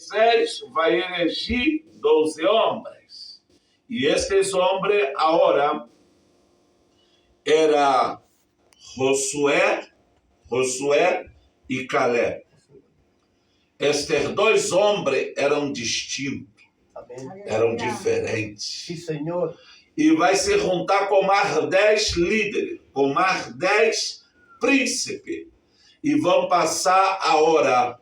Moisés vai elegir 12 homens. E estes homens agora era Josué e Caleb. Estes dois homens eram distintos, eram diferentes. Sí, Señor. E vai se juntar com mais 10 líderes, com mais 10 príncipes. E vão passar agora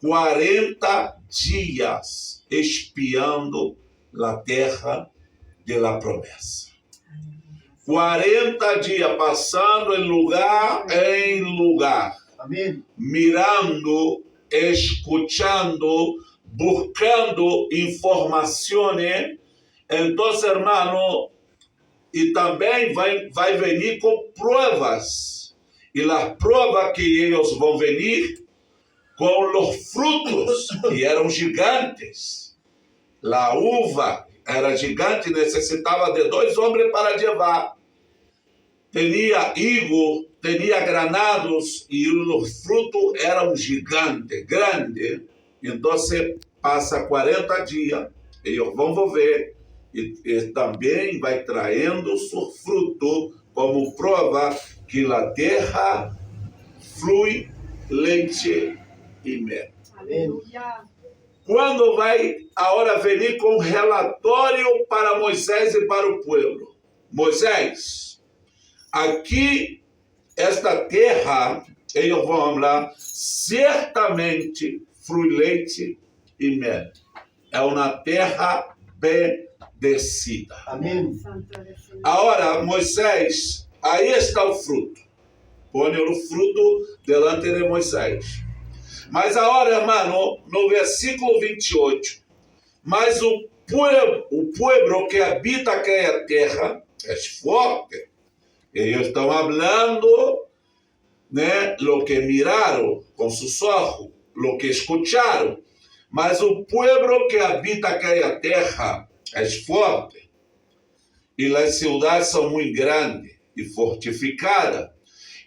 40 dias espiando a terra da promessa. 40 dias passando em lugar em lugar. Amén. Mirando, escuchando, buscando informações. Então, hermano, e também vai vir com provas. E as provas que eles vão vir com os frutos, que eram gigantes. A uva era gigante, necessitava de 2 homens para levar. Tinha higo, tinha granados, e os frutos eram gigantes, grandes. Então, passa 40 dias, eles vão ver. E também vai traindo seu fruto como prova que a terra flui leite e mel. Aleluia. Quando vai a hora venir com relatório para Moisés e para o povo. Moisés, aqui esta terra, eles vão lá, certamente flui leite e mel. É uma terra bendecida. Amém. Agora, Moisés, aí está o fruto. Põe o fruto delante de Moisés. Mas agora, irmão, no versículo 28, mas o povo que habita aquela terra é forte. Eles estão falando, né, lo que miraram com seus olhos, lo que escutaram. Mas o povo que habita aquela terra é forte. E as cidades são muito grandes e fortificadas.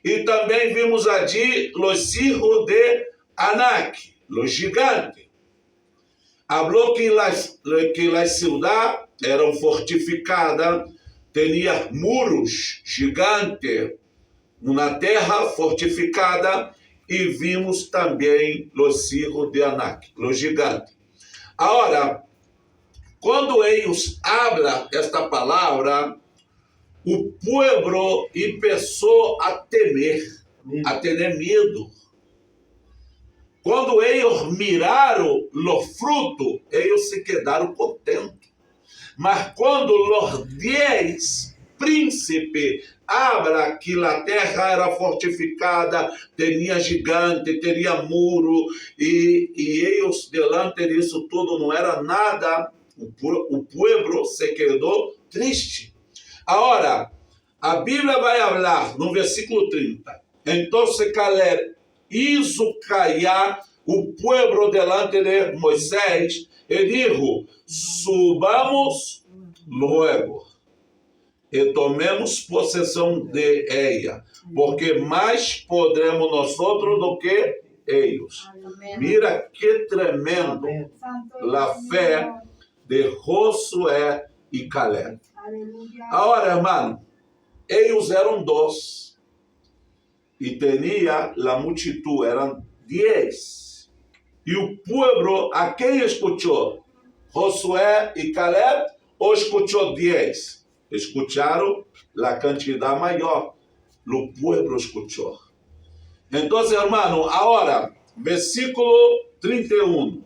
E também vimos ali os filhos de Anak, os gigantes. Falou que as cidades eram fortificadas, tinham muros gigantes, uma terra fortificada, e vimos também os filhos de Anak, os gigantes. Agora, quando eles falam esta palavra, o povo começou a temer, a ter medo. Quando eles miraram o fruto, eles se quedaram contentes. Mas quando os 10 príncipes habla que a terra era fortificada, tinha gigante, tinha muro, e eles, delante disso tudo, não era nada, o povo se quedou triste. Agora, a Bíblia vai falar no versículo 30. Então Caleb hizo callar o povo delante de Moisés e dijo: subamos luego e tomemos possessão de ella, porque mais podremos nós do que eles. Mira que tremendo a fé de Josué e Caleb. Agora, irmão, eles eram 2 e tinha a multitud, eram 10. E o povo, a quem escutou? Josué e Caleb, ou escutou 10? Escutaram a quantidade maior. O povo escutou. Então, irmão, agora, versículo 31.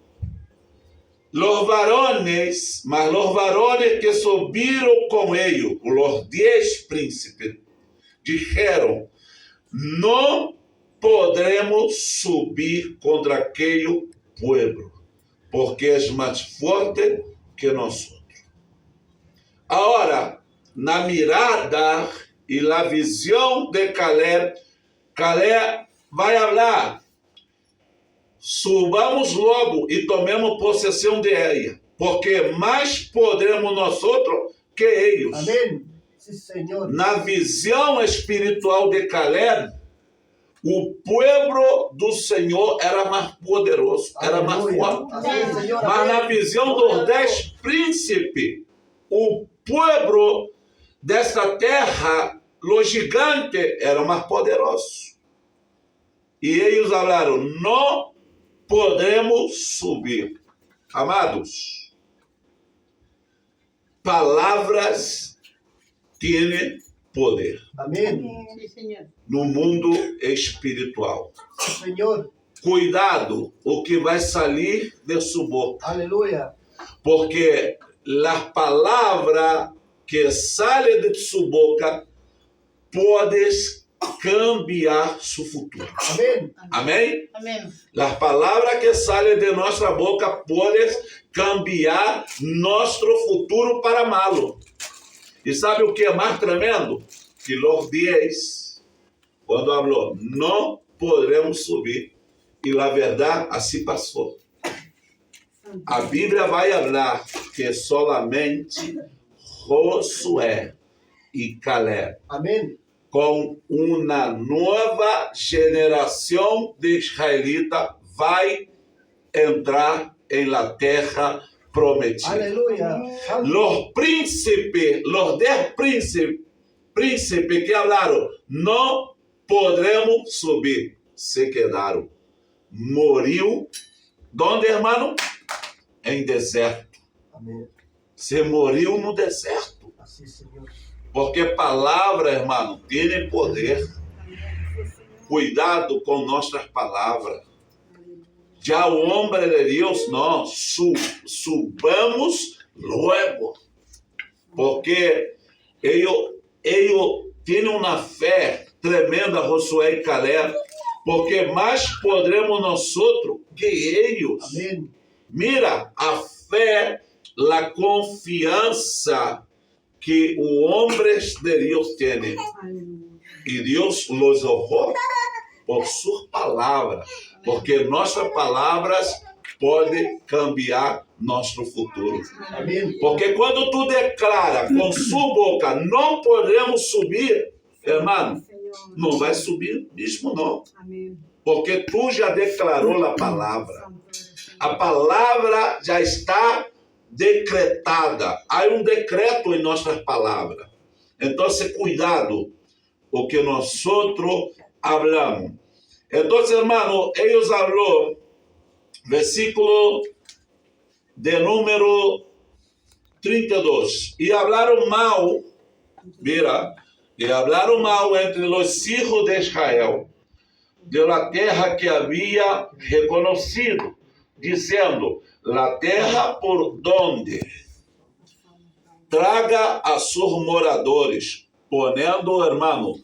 Los varones que subiram com ele, os 10 príncipes, dijeron: não podremos subir contra aquele povo, porque é mais forte que nós. Agora, na mirada e na visão de Caleb vai falar: subamos logo e tomemos possessão de ela, porque mais podremos nós que eles. Amém. Sim, Senhor. Na visão espiritual de Caleb, o pueblo do Senhor era mais poderoso, era mais forte. Mas na visão dos 10 príncipes, o pueblo dessa terra, os gigantes, eram mais poderosos. E eles falaram, não podemos subir. Amados, palavras têm poder. Amém. No mundo espiritual. Senhor. Cuidado o que vai sair de sua boca. Aleluia. Porque as palavras que saem de sua boca podem cambiar seu futuro. Amém. Amém? Amém. As palavras que saem de nossa boca podem cambiar nosso futuro para malo. E sabe o que é mais tremendo? Que los 10, quando falou, não podemos subir. E na verdade, assim passou. A Bíblia vai falar que solamente Josué e Caleb, Amém. com uma nova geração de israelitas, vai entrar em la terra prometida. Aleluia. Los príncipes, los 10 príncipes que falaram, não podemos subir, se quedaram. Moriu, onde, irmão? Em deserto. Amém. Se moriu no deserto. Assim, Senhor. Porque palavra, irmão, tem poder. Cuidado com nossas palavras. Já o homem de Deus, não, subamos logo. Porque ele tem uma fé tremenda, Josué e Caleb, porque mais podremos nós que eles. Amém. Mira, a fé, a confiança que os homens de Deus têm. E Deus los honrou por sua palavra, porque nossas palavras podem cambiar nosso futuro. Amém. Porque quando tu declara com sua boca, não podemos subir, irmão, não vai subir mesmo não. Porque tu já declarou a palavra. A palavra já está decretada. Há um decreto em nossas palavras. Então, cuidado o que nós hablamos. Então, hermano, eles falou, versículo de número 32. E hablaram mal, mira, e hablaram mal entre os hijos de Israel, de la terra que havia reconhecido, dizendo, la terra por donde traga a seus moradores, ponendo, hermano,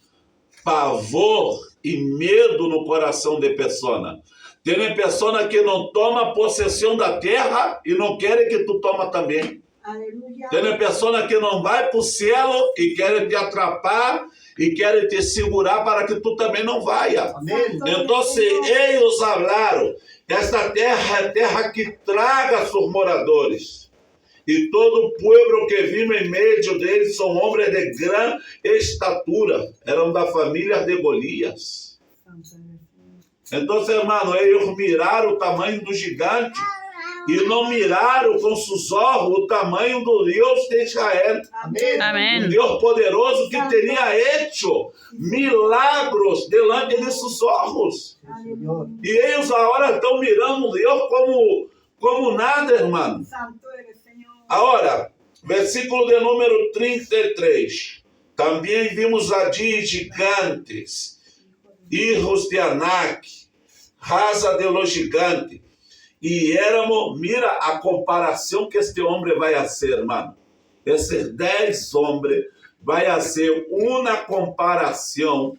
pavor e medo no coração de pessoa. Tem pessoa que não toma possessão da terra e não quer que tu toma também. Aleluia. Tem pessoa que não vai para o céu e quer te atrapar e quer te segurar para que tu também não vaia. Amém. Então, se eles falaram, esta terra é terra que traga seus moradores. E todo o povo que vive em meio deles são homens de grande estatura. Eram da família de Golias. Então, irmão, eles miraram o tamanho do gigante e não miraram com seus olhos o tamanho do Deus de Israel. Amém. Amém. Um Deus poderoso que teria hecho milagros delante de seus olhos. Senhor. E eles agora estão mirando Deus como nada, irmão. Agora, versículo de número 33. Também vimos ali gigantes, hijos de Anak, raça de los gigantes. E éramos, mira a comparação que este homem vai fazer, irmão. Esses 10 homens vai ser uma comparação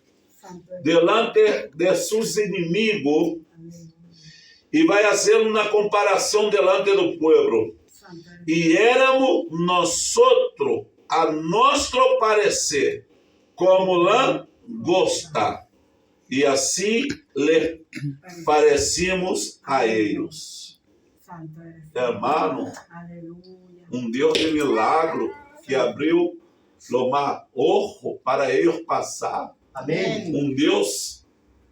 delante de seus inimigos e vai ser uma comparação delante do povo. E éramos nós, a nosso parecer, como langosta, e assim lhe parecíamos a eles. Hermano, um Deus de milagro que abriu o mar rojo para eles passar. Amém. Um Deus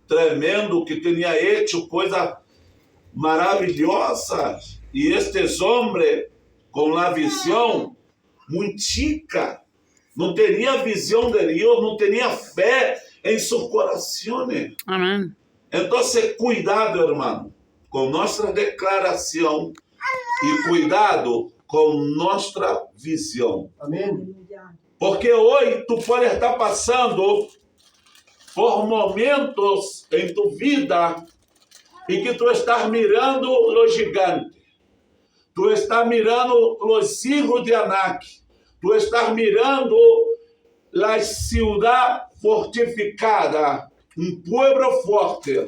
tremendo que tinha hecho coisas maravilhosas. E estes homens, com a visão muito chica, não teria visão de Deus, não teria fé em seus corações. Amén. Então, cuidado, irmão, com nossa declaração e cuidado com nossa visão. Amém. Porque hoje tu pode estar passando por momentos em tua vida em que tu estás mirando os gigantes, tu estás mirando os hijos de Anak, tu estás mirando a cidade fortificada, um pueblo forte,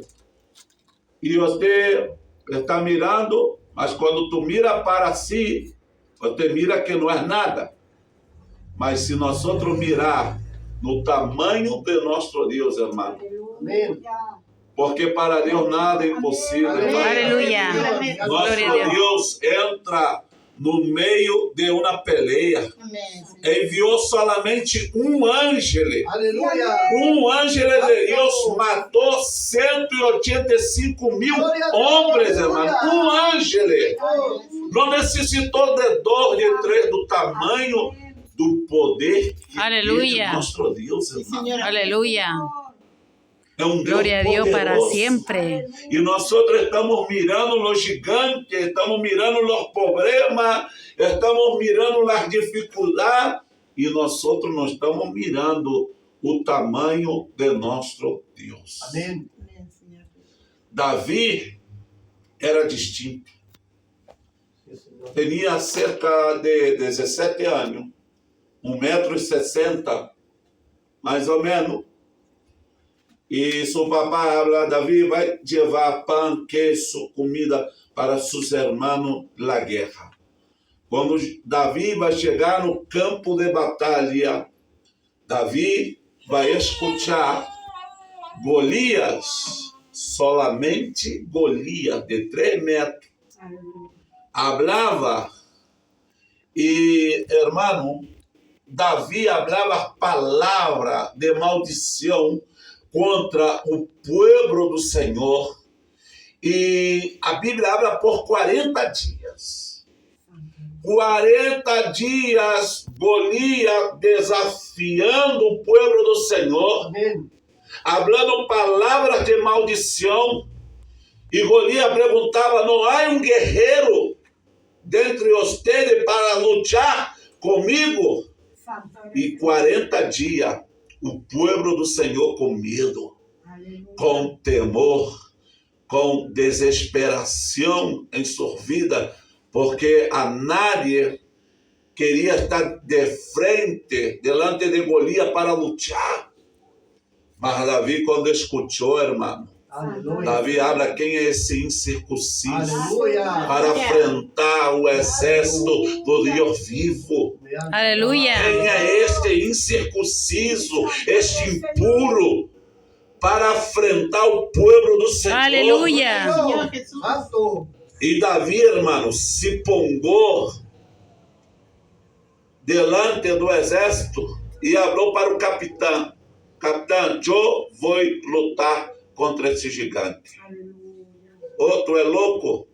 e você está mirando, mas quando tu mira para si, você mira que não é nada. Mas se nós outros mirar no tamanho de nosso Deus, irmão, Amém. porque para Deus nada é impossível. Aleluia. Nosso Glória a Deus. Deus entra no meio de uma peleia. Enviou somente um anjo. Aleluia. Um anjo de Deus matou 185 mil homens, irmão. Um anjo. Não necessitou de dois, de três, do tamanho do poder que Aleluia. tem nosso Deus, irmão. Aleluya. É um Deus Gloria a Dios para poderoso. siempre. E nós outros estamos mirando os gigantes, estamos mirando os problemas, estamos mirando as dificuldades, e nós outros não estamos mirando o tamanho de nosso Deus. Amém. Davi era distinto. Tinha cerca de 17 anos, 1,60 m, mais ou menos. E seu papai habla, Davi vai levar pão, queijo, comida para seus irmãos na guerra. Quando Davi vai chegar no campo de batalha, Davi vai escutar Golias, solamente Golias, de 3 metros. Hablava, e, irmão, Davi falava palavra de maldição contra o povo do Senhor, e a Bíblia habla por 40 dias. 40 dias Golias desafiando o povo do Senhor, Amém. hablando palavras de maldição, e Golias perguntava: não há um guerreiro dentre vocês para lutar comigo? E 40 dias o povo do Senhor com medo, com temor, com desesperação em sua vida, porque a nadie queria estar de frente, delante de Golias para lutar. Mas Davi, quando escutou, irmão, Aleluia. Davi habla quem é esse incircunciso Aleluia. para enfrentar o exército do Deus vivo. Aleluya. Quem é este incircunciso, este impuro, para enfrentar o povo do Senhor? Aleluya. Santo. E Davi, irmão, se pongou delante do exército e falou para o capitão: capitão, eu vou lutar contra esse gigante. Oh, tu é louco?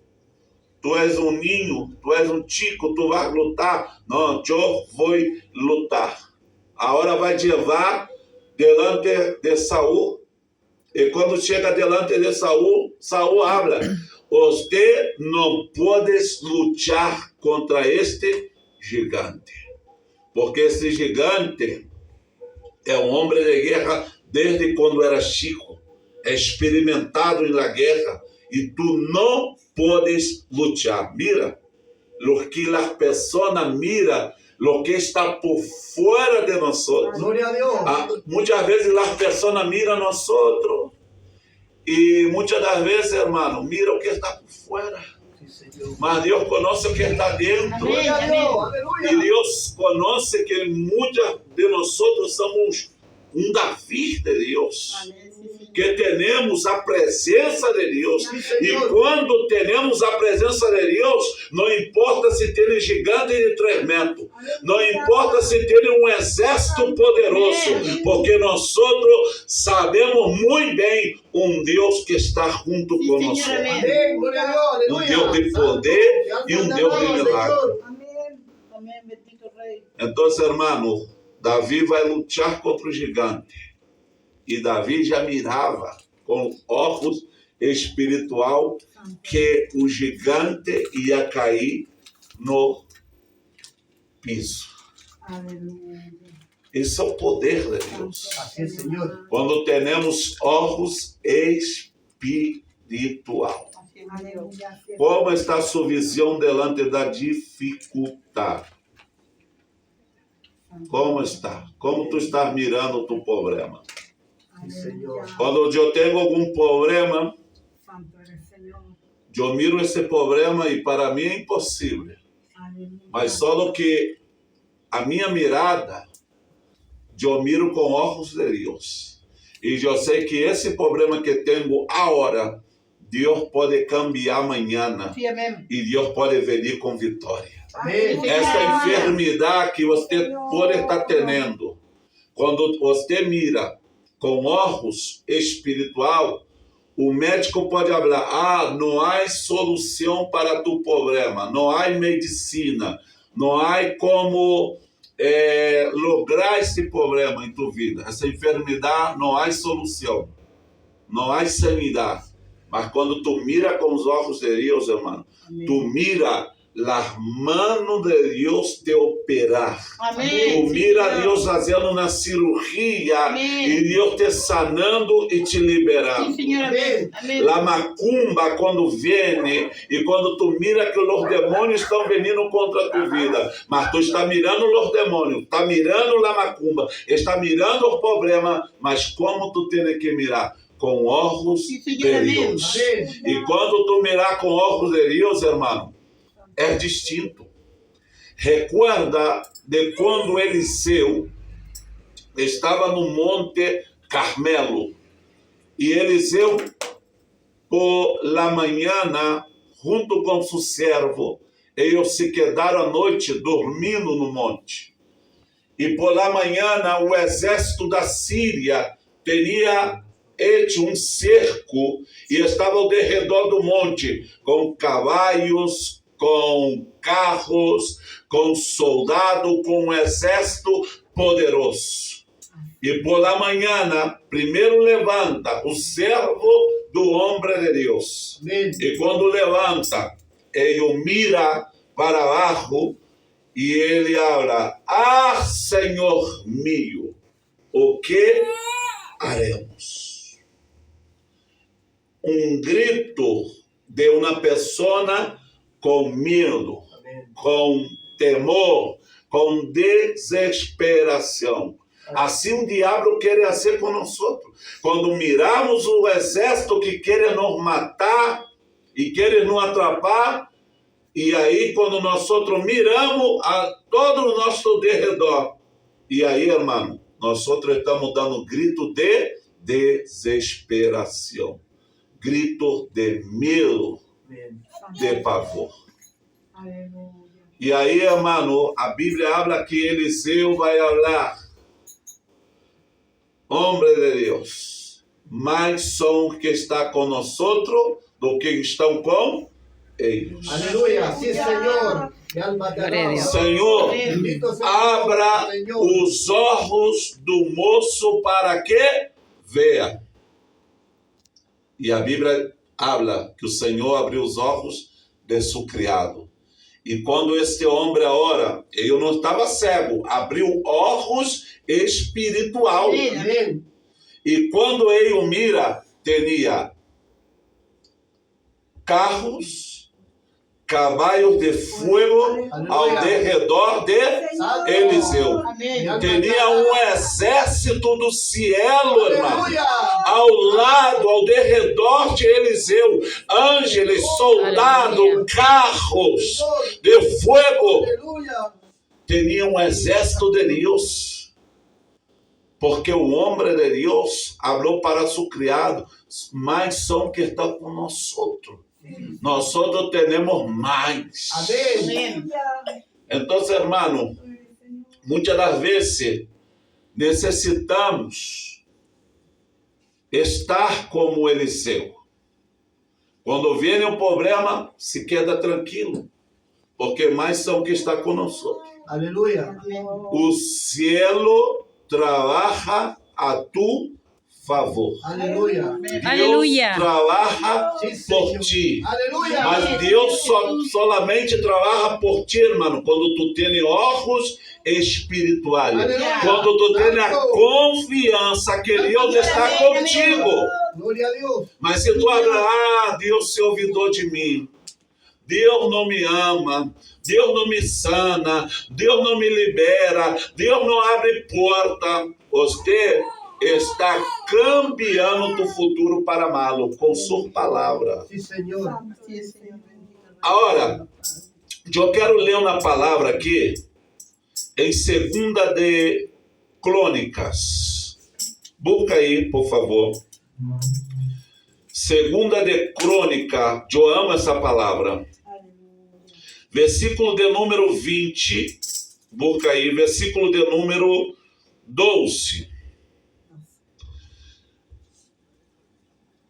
Tu és um ninho, tu és um chico, tu vais lutar? Não, eu vou lutar. A hora vai levar delante de Saul. E quando chega delante de Saul, Saul habla: você não pode lutar contra este gigante, porque esse gigante é um homem de guerra desde quando era chico, é experimentado na guerra, e tu não podes lutar. Mira, lo que las personas mira, lo que está por fora de nós. Glória a Deus. Muitas vezes as pessoas miram nós outros, e muitas das vezes, irmão, mira o que está por fora. Sim, Senhor. Mas Deus conhece o que está dentro. Glória a Deus. E Aleluia. Deus conhece que muitos de nós somos um Davi de Deus. que temos a presença de Deus. Sim, E Senhor. quando temos a presença de Deus, não importa se tem gigante de 3 metros, não importa se tem um exército poderoso, porque nós sabemos muito bem um Deus que está junto conosco. Amén, gloria a Dios, aleluya. Un Dios de poder Santo, y un Dios de Señor. milagro. Amén. Amén, bendito Rey. Então, hermano, Davi vai lutar contra o gigante. E Davi já mirava com ojos espiritual que o gigante ia cair no piso. Aleluya. Esse é o poder de Deus. Así es, Señor. Quando temos ojos espiritual. Aleluya. Como está a sua visão diante da dificuldade? Como está? Como tu estás mirando o teu problema? Sí, Señor. Quando eu tenho algum problema, Santo eres Señor. eu miro esse problema e para mim é impossível. Aleluya. Mas só que a minha mirada, eu miro com olhos de Deus. E eu sei que esse problema que tenho agora, Deus pode cambiar amanhã. Sí, amén. E Deus pode vir com vitória. Amén. Essa enfermidade que você pode estar tendo, quando você mira com olhos espiritual, o médico pode falar, não há solução para tu problema, não há medicina, não há como lograr esse problema em tua vida. Essa enfermidade não há solução, não há sanidade. Mas quando tu mira com os olhos de Deus, irmão, tu mira las manos de Deus te operar. Amém. Tu mira Deus fazendo na cirurgia e Deus te sanando e te liberando. Sí, Señor, amén. Amén. La macumba, quando vem e quando tu mira que os demônios estão vindo contra a tua vida, mas tu está mirando os demônios, está mirando la macumba, está mirando os problemas, mas como tu tem que mirar? Com olhos Sí, de Señor, amén. Deus. Amén. E quando tu mirar com olhos de Deus, irmão, é distinto. Recuerda de quando Eliseu estava no Monte Carmelo. E Eliseu, por la manhã, junto com seu servo, eles se quedaram à noite dormindo no monte. E por la manhã, o exército da Síria tinha hecho um cerco e estava ao redor do monte, com cavalos, com carros, com soldado, com um exército poderoso. E por la manhã, primeiro levanta o servo do homem de Deus. Amén. E quando levanta, ele mira para baixo e ele fala, Senhor meu, o que haremos? Um grito de uma pessoa com medo, Amén. com temor, com desesperação. Assim o diabo quer fazer conosco. Quando miramos o exército que quer nos matar e quer nos atrapar, e aí quando nós miramos a todo o nosso derredor, e aí, irmão, nós estamos dando grito de desesperação, grito de medo, Amén. de pavor. Aleluya. E aí, irmão, a Bíblia habla que Eliseu vai falar, homem de Deus, mais são que está conosco do que estão com eles. Aleluya. Sí, Señor. Mi alma te Gloria a alaba. Dios. Senhor, Bendito sea el abra nombre del Señor. os olhos do moço para que veja. E a Bíblia habla que o Senhor abriu os olhos de seu criado. E quando este homem ora, ele não estava cego, abriu olhos espiritual. Amén. E quando ele mira, tinha carros, cavalos de fogo ao redor de Eliseu. Amém. Tinha um exército do cielo, irmão, Aleluya. ao lado, ao derredor de Eliseu, ángeles, soldados, Aleluia. carros de fogo. Aleluya. Tinha um exército de Deus. Porque o homem de Deus falou para su criado, mais são que estão com nós. Nós temos mais. Amén. Amén. Então, hermano, muitas das vezes necessitamos estar como Eliseu. Quando vem um problema, se queda tranquilo, porque mais são que está conosco. Aleluya. O cielo trabalha a tu favor. Aleluya. Deus Aleluia. trabalha Sí, por Señor. ti. Aleluya. Mas Deus solamente trabalha por ti, irmão, quando tu tens olhos espirituais. Aleluia. Quando tu tens a confiança que Deus está contigo. Gloria a Dios. Mas se tu hablar, Deus se olvidou de mim. Deus não me ama, Deus não me sana, Deus não me libera, Deus não abre porta. Você está cambiando tu futuro para malo com sua palavra. Sí, Señor. Sí, Señor. Agora, eu quero ler uma palavra aqui em 2 de Crônicas. Busca aí, por favor. 2 de Crônica, eu amo essa palavra. Versículo de número 20. Busca aí, versículo de número 12.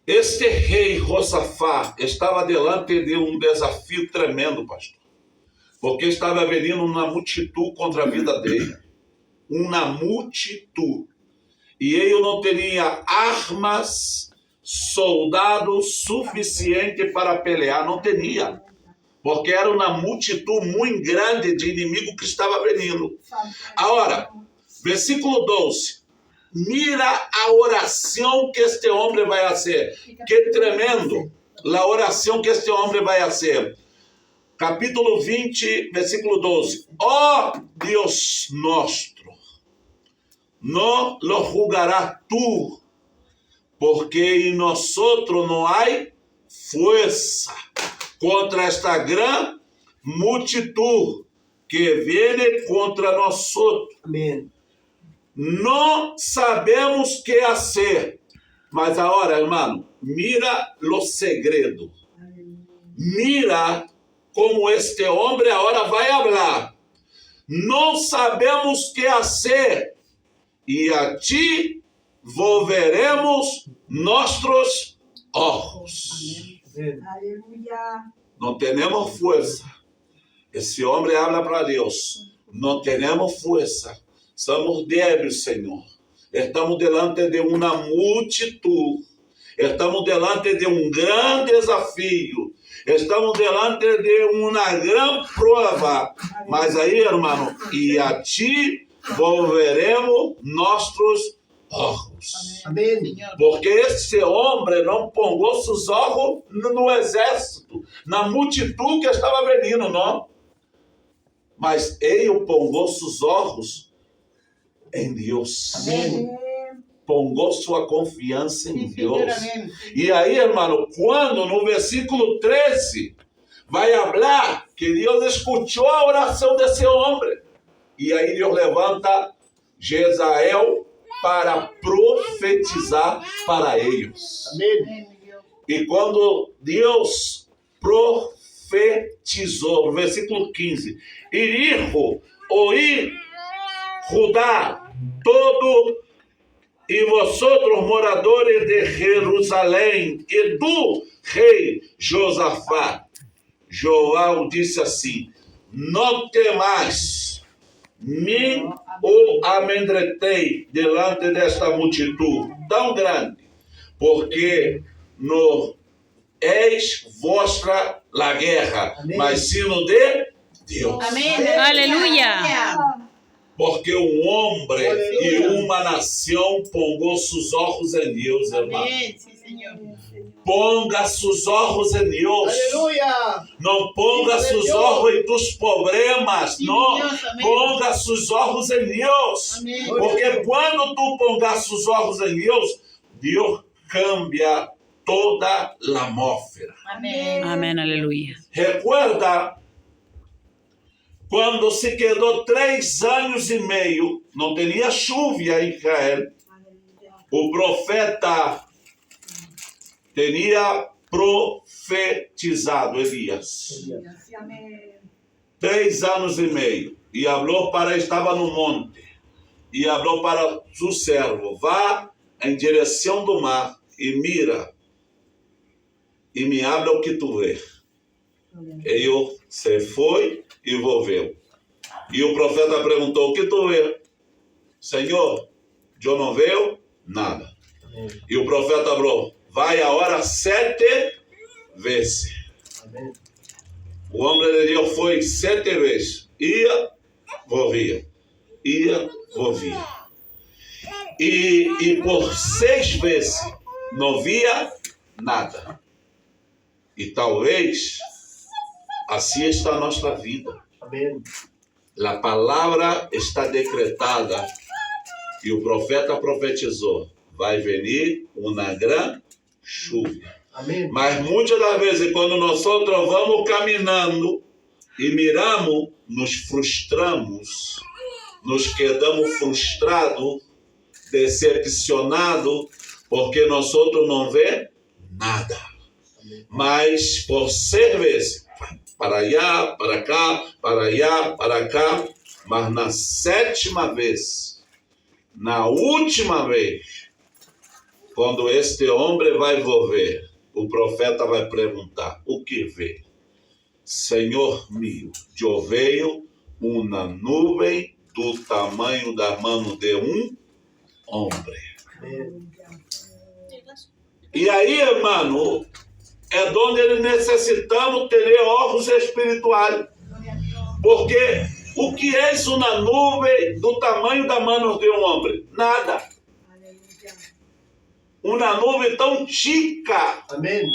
Este rei Josafá estava diante de um desafio tremendo, pastor. Porque estava vindo uma multidão contra a vida dele. Uma multidão. E ele não tinha armas, soldados suficientes para pelear. Não tinha. Porque era uma multidão muito grande de inimigo que estava vindo. Agora, versículo 12. Mira a oração que este homem vai fazer. Que tremendo a oração que este homem vai fazer. Capítulo 20, versículo 12. Ó Deus nosso, não lo julgarás tu, porque em nós não há força contra esta grande multidão que vem contra nós. Amén. Não sabemos o que fazer. Mas agora, irmão, mira o segredo. Mira como este homem agora vai falar. Não sabemos o que fazer. E a ti volveremos nossos olhos. Amén. Não temos força. Esse homem habla para Deus. Não temos força. Somos débeis, Senhor. Estamos delante de uma multidão. Estamos delante de um grande desafio. Estamos delante de uma grande prova. Mas aí, irmão, e a ti volveremos nossos olhos. Amén. Porque esse homem não pôs seus olhos no exército, na multidão que estava vindo, não. Mas ele pôs seus olhos em Deus. Amén. Pongou sua confiança em Sí, Deus. Señor, amén. E aí, irmão, quando no versículo 13 vai falar que Deus escutou a oração desse homem, e aí Deus levanta Jezael para profetizar para eles. Amén. Amén, mi Dios. E quando Deus profetizou, no versículo 15, e dijo, oí Judá, todo e vosotros moradores de Jerusalém, e do rei Josafá. João disse assim, não temais, nem o amedrentei delante desta multidão tão grande, porque não és vossa a guerra, Amém. mas sino de Deus. Amén. Aleluya. Porque um homem e Aleluia. uma nação pongou seus olhos em Deus, irmão. Amén, sí, Señor. Ponga seus olhos em Deus. Aleluya. Não ponga Sim, seus Senhor. olhos em tus problemas. Sim, Não. Deus, amém. Ponga seus olhos em Deus. Amém. Porque quando tu pongas seus olhos em Deus, Deus cambia toda a atmósfera. Amén. Amén, aleluya. Recuerda quando se quedou 3 anos e meio, não tinha chuva em Israel, o profeta tinha profetizado Elias. 3 anos e meio. E falou estava no monte. E falou para o servo, vá em direção do mar e mira. E me habla o que tu vê. Ele se foi e volveu. E o profeta perguntou, o que tu vê? Senhor, eu não vejo nada. E o profeta falou, vai agora 7 vezes. Amém. O homem de Deus foi 7 vezes. Ia, volvia. Ia, volvia. E por 6 vezes não via nada. E talvez assim está a nossa vida. Amém. A palavra está decretada e o profeta profetizou. Vai vir uma grande chuva. Amém. Mas muitas das vezes, quando nós vamos caminhando e miramos, nos frustramos, nos quedamos frustrados, decepcionados, porque nós não vemos nada. Mas por 6 vezes, para allá, para cá, para allá, para cá, mas na 7ª vez, na última vez, quando este homem vai volver, o profeta vai perguntar, o que vê? Senhor meu, eu vejo uma nuvem do tamanho da mão de um homem. Amém. E aí, irmão, é onde necessitamos ter olhos espirituais. Porque o que é uma nuvem do tamanho da mão de um homem? Nada. Uma nuvem tão chica Amém.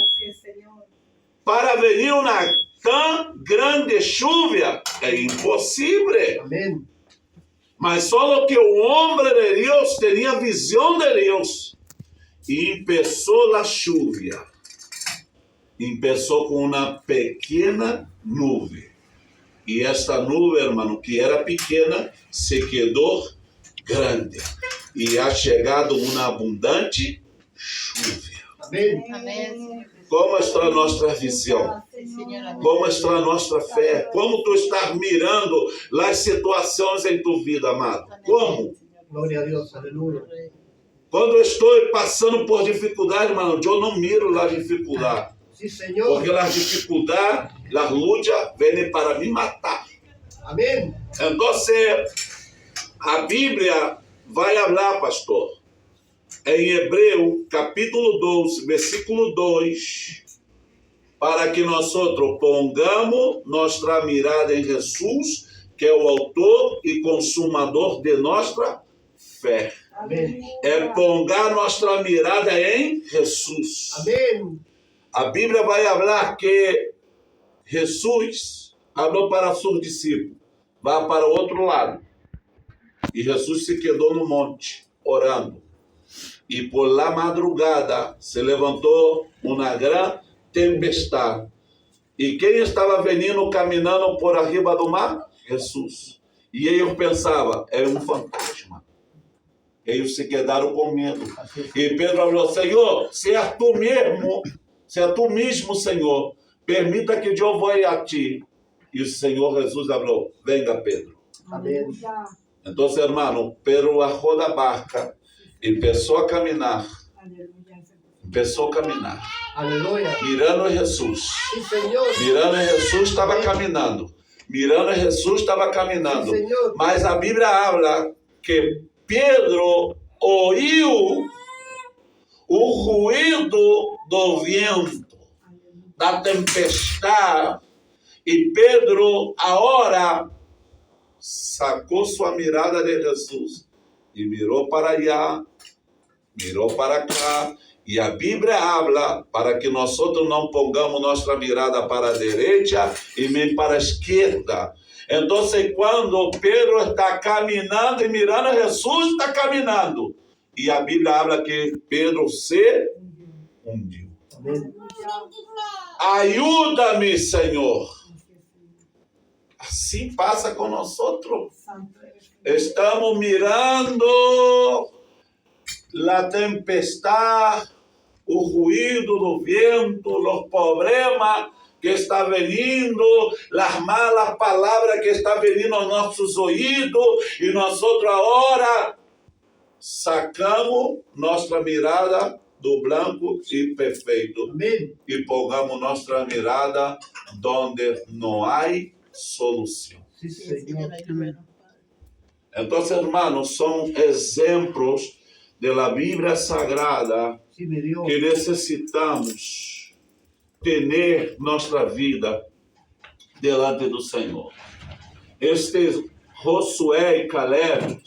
para vir uma tão grande chuva é impossível. Amém. Mas só que o homem de Deus tinha visão de Deus. E começou a chuva. Começou com uma pequena nuvem. E esta nuvem, irmão, que era pequena, se quedou grande. E ha chegado uma abundante chuva. Amém. Amém. Como está a nossa visão? Como está a nossa fé? Como tu estás mirando as situações em tua vida, amado? Como? Glória a Deus. Aleluia. Quando eu estou passando por dificuldade, irmão, eu não miro as dificuldades. Sí, Señor. Porque as dificuldades, as lutas, vêm para me matar. Amém. Então, a Bíblia vai falar, pastor, em Hebreu, capítulo 12, versículo 2, para que nós pongamos nossa mirada em Jesus, que é o autor e consumador de nossa fé. Amém. É pongar nossa mirada em Jesus. Amém. A Bíblia vai falar que Jesus falou para seus discípulos, vá para o outro lado. E Jesus se quedou no monte, orando. E por lá madrugada se levantou uma grande tempestade. E quem estava vindo caminhando por arriba do mar? Jesus. E eles pensavam, é um fantasma. Eles se quedaram com medo. E Pedro falou, Senhor, se é tu mesmo, Senhor, permita que eu vá a ti. E o Senhor Jesus falou, venga, Pedro. Amém. Então, irmão, Pedro arrou da barca e começou a caminhar. Aleluia. Mirando Jesus. Sí, Señor. Mirando Jesus estava caminhando. Mirando Jesus estava caminhando. Sí, Señor. Mas a Bíblia habla que Pedro ouviu o ruído do vento, da tempestade, e Pedro, agora, sacou sua mirada de Jesus e mirou para allá, mirou para cá. E a Bíblia habla para que nós não pongamos nossa mirada para a direita e nem para a esquerda. Então, quando Pedro está caminhando e mirando, Jesus está caminhando. E a Bíblia habla que Pedro se hundiu. Amém. Ajuda-me, Senhor. assim passa com nós outros. Santo eres. Estamos mirando a tempestade, o ruído do vento, os problemas que está vindo, as malas palavras que está vindo aos nossos ouvidos, e nós agora sacamos nossa mirada do branco e perfeito Amén. e pongamos nossa mirada onde não há solução. Sí, Señor. Então, hermanos, são exemplos da Bíblia Sagrada Sí, mi Dios. que necessitamos ter nossa vida delante do Senhor. Este Josué e Caleb